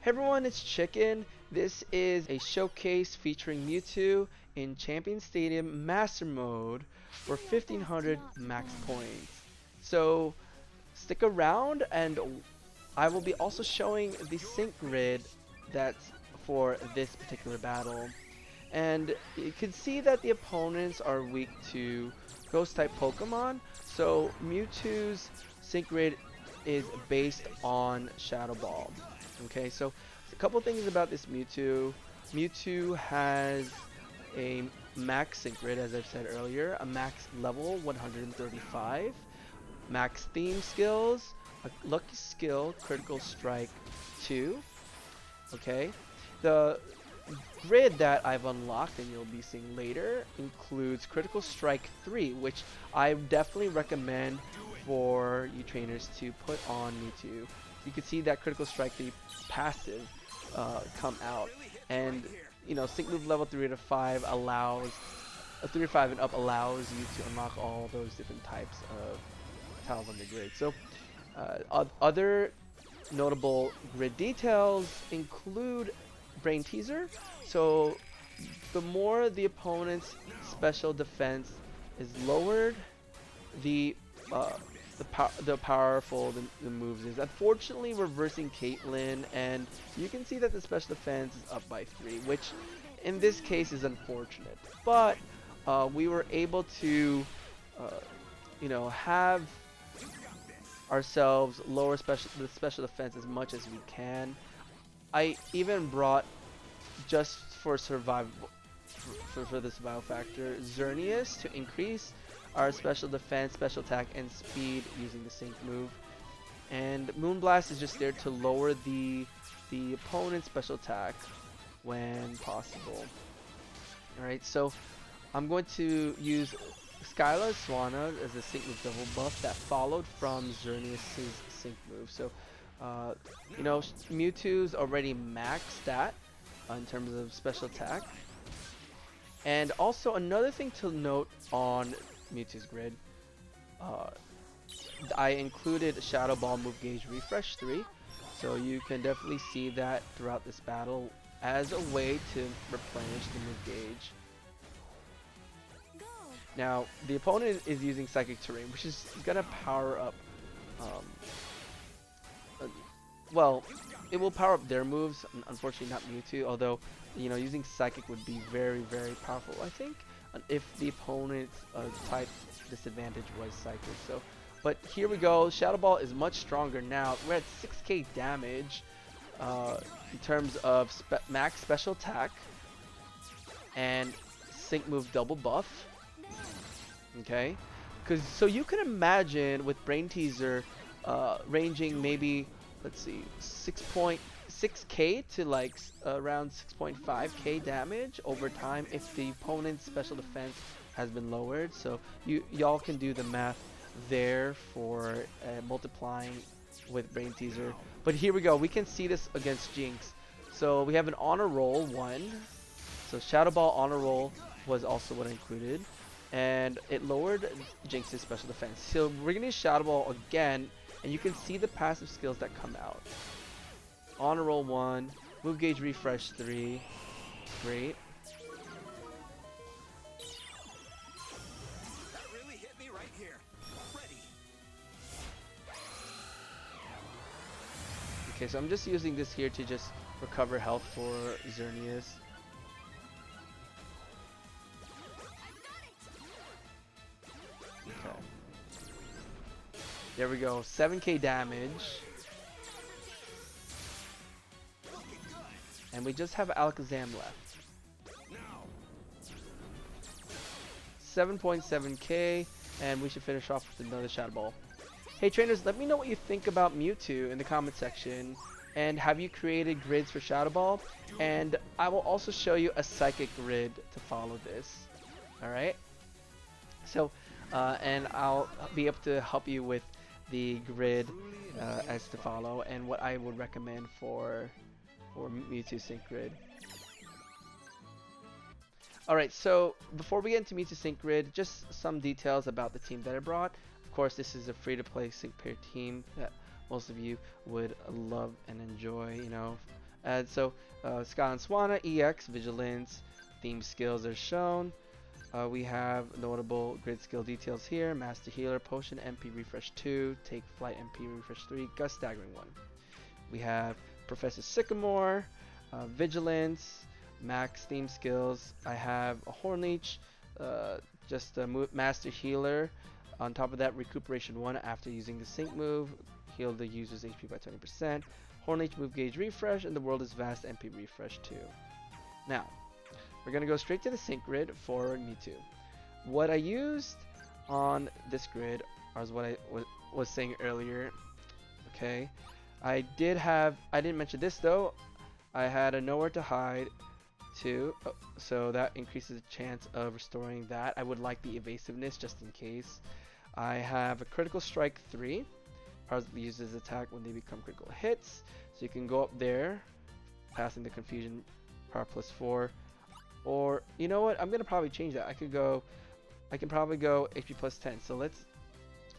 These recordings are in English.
Hey everyone, it's Chicken. This is a showcase featuring Mewtwo in Champion Stadium Master Mode for 1500 max points. So stick around and I will be also showing the sync grid that's for this particular battle. And you can see that the opponents are weak to Ghost type Pokemon, so Mewtwo's sync grid is based on Shadow Ball. Okay, so a couple things about this Mewtwo. Mewtwo has a max sync grid, as I've said earlier, a max level 135, max theme skills, a lucky skill, critical strike 2. Okay, the grid that I've unlocked and you'll be seeing later includes critical strike 3, which I definitely recommend for you trainers to put on Mewtwo. You can see that critical strike 3 passive come out, and you know, sync move level 3 to 5 allows 3 to 5 and up allows you to unlock all those different types of tiles on the grid. So other notable grid details include Brainteaser. So the more the opponent's special defense is lowered, the powerful the moves is. Unfortunately, reversing Caitlyn, and you can see that the special defense is up by 3, which in this case is unfortunate. But we were able to, you know, have ourselves lower the special defense as much as we can. I even brought, just for survival, for the survival factor, Xerneas to increase our special defense, special attack, and speed using the sync move. And Moonblast is just there to lower the opponent's special attack when possible. Alright, so I'm going to use Skyla Swana as a sync move double buff that followed from Xerneas' sync move. So you know, Mewtwo's already maxed at in terms of special attack. And also another thing to note on Mewtwo's grid, I included Shadow Ball move gauge refresh 3, so you can definitely see that throughout this battle as a way to replenish the move gauge. Now the opponent is using Psychic Terrain, which is gonna power up well, it will power up their moves, unfortunately not Mewtwo, although, you know, using Psychic would be very, very powerful, I think, if the opponent's type disadvantage was Psychic. So, but here we go, Shadow Ball is much stronger now. We're at 6k damage in terms of max special attack and sync move double buff. Okay, so you can imagine with Brainteaser ranging maybe, let's see, 6k to like around 6.5k damage over time if the opponent's special defense has been lowered. So y'all can do the math there for multiplying with Brainteaser. But here we go, we can see this against Jinx. So we have an honor roll 1. So Shadow Ball honor roll was also what I included, and it lowered Jinx's special defense. So we're gonna use Shadow Ball again, and you can see the passive skills that come out. Honor roll 1, move gauge refresh 3, great. That really hit me right here. Ready. Okay, so I'm just using this here to just recover health for Xerneas. Okay. There we go, 7k damage. And we just have Alakazam left. 7.7k, and we should finish off with another Shadow Ball. Hey trainers, let me know what you think about Mewtwo in the comment section. And have you created grids for Shadow Ball? And I will also show you a Psychic grid to follow this. Alright? So, and I'll be able to help you with the grid as to follow and what I would recommend for Mewtwo sync grid. Alright, so before we get into Mewtwo sync grid, just some details about the team that I brought. Of course, this is a free-to-play sync pair team that most of you would love and enjoy, you know. And so Scott and Swanna, EX, Vigilance, theme skills are shown. We have notable grid skill details here. Master Healer, Potion, MP Refresh 2, Take Flight, MP Refresh 3, Gust Staggering 1. We have Professor Sycamore, Vigilance, Max theme skills. I have a Hornleech, just a Master Healer. On top of that, Recuperation 1 after using the Sync move. Heal the user's HP by 20%. Hornleech move gauge refresh, and the world is vast MP refresh 2. Now, we're going to go straight to the sync grid for Mewtwo. What I used on this grid is what I was saying earlier. Okay, I didn't mention this though. I had a Nowhere to Hide too, so that increases the chance of restoring that. I would like the evasiveness just in case. I have a Critical Strike 3. Uses attack when they become critical hits, so you can go up there, passing the confusion, power plus 4, or you know what? I'm gonna probably change that. I can probably go HP plus 10. So let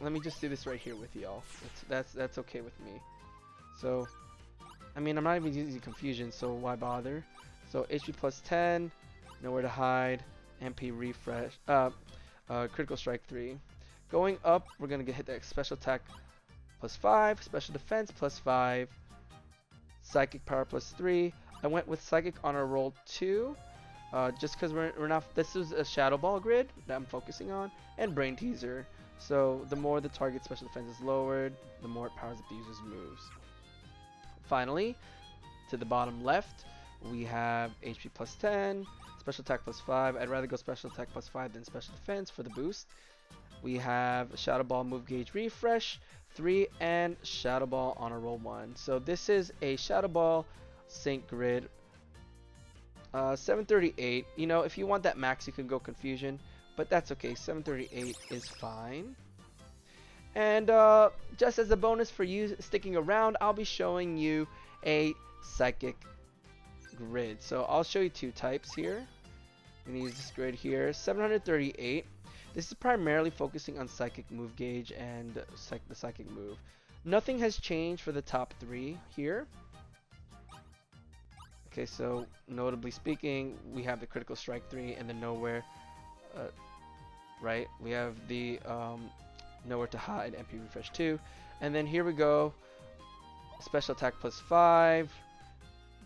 me just do this right here with y'all. That's okay with me. So, I mean, I'm not even using confusion, so why bother? So HP plus 10, Nowhere to Hide, MP refresh, Critical Strike 3. Going up, we're gonna hit that special attack plus 5, special defense plus 5, psychic power plus 3. I went with psychic on a roll 2, just because we're not. This is a shadow ball grid that I'm focusing on, and Brainteaser. So the more the target special defense is lowered, the more it powers up the user's moves. Finally, to the bottom left, we have HP plus 10, special attack plus 5. I'd rather go special attack plus 5 than special defense for the boost. We have Shadow Ball move gauge refresh 3 and Shadow Ball on a roll 1. So this is a Shadow Ball sync grid. 738. You know, if you want that max, you can go confusion, but that's okay. 738 is fine. And just as a bonus for you sticking around, I'll be showing you a psychic grid. So I'll show you two types here. I'm gonna use this grid here. 738. This is primarily focusing on psychic move gauge and the psychic move. Nothing has changed for the top 3 here. Okay, so notably speaking, we have the Critical Strike 3 and the Nowhere, right? We have the Nowhere to Hide, MP Refresh 2. And then here we go, Special Attack plus 5,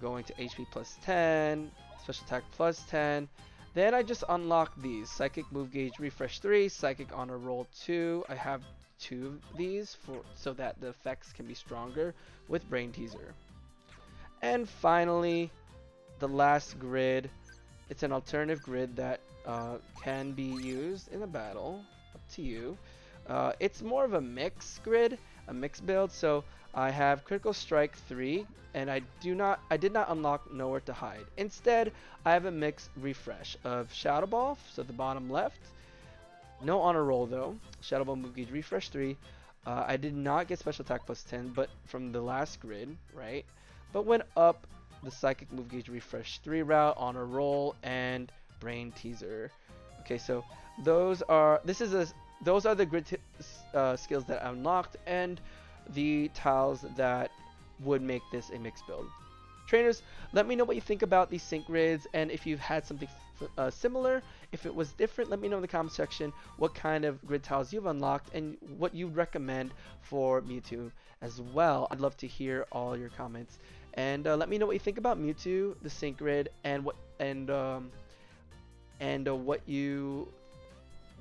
going to HP plus 10, Special Attack plus 10. Then I just unlock these, Psychic Move Gauge Refresh 3, Psychic on a roll 2. I have 2 of these so that the effects can be stronger with Brainteaser. And finally, the last grid. It's an alternative grid that can be used in a battle, up to you. It's more of a mix grid, a mix build. So I have Critical Strike 3, and I did not unlock Nowhere to Hide. Instead, I have a mix refresh of Shadow Ball, so the bottom left. No honor roll though. Shadow Ball move gauge refresh 3. I did not get special attack plus 10, but from the last grid, right? But went up the Psychic move gauge refresh 3 route, honor roll, and Brainteaser. Okay, so those are the grid skills that I unlocked and the tiles that would make this a mixed build. Trainers, let me know what you think about these sync grids, and if you've had something similar. If it was different, let me know in the comment section what kind of grid tiles you've unlocked and what you'd recommend for Mewtwo as well. I'd love to hear all your comments, and let me know what you think about Mewtwo, the sync grid, and what you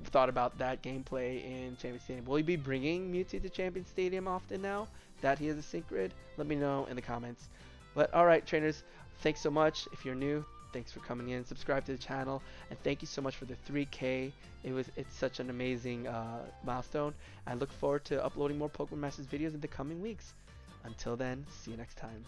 thought about that gameplay in Champion Stadium. Will you be bringing Mewtwo to Champion Stadium often now that he has a sync grid? Let me know in the comments. But alright, trainers, thanks so much. If you're new, thanks for coming in. Subscribe to the channel, and thank you so much for the 3K. It's such an amazing milestone. I look forward to uploading more Pokemon Masters videos in the coming weeks. Until then, see you next time.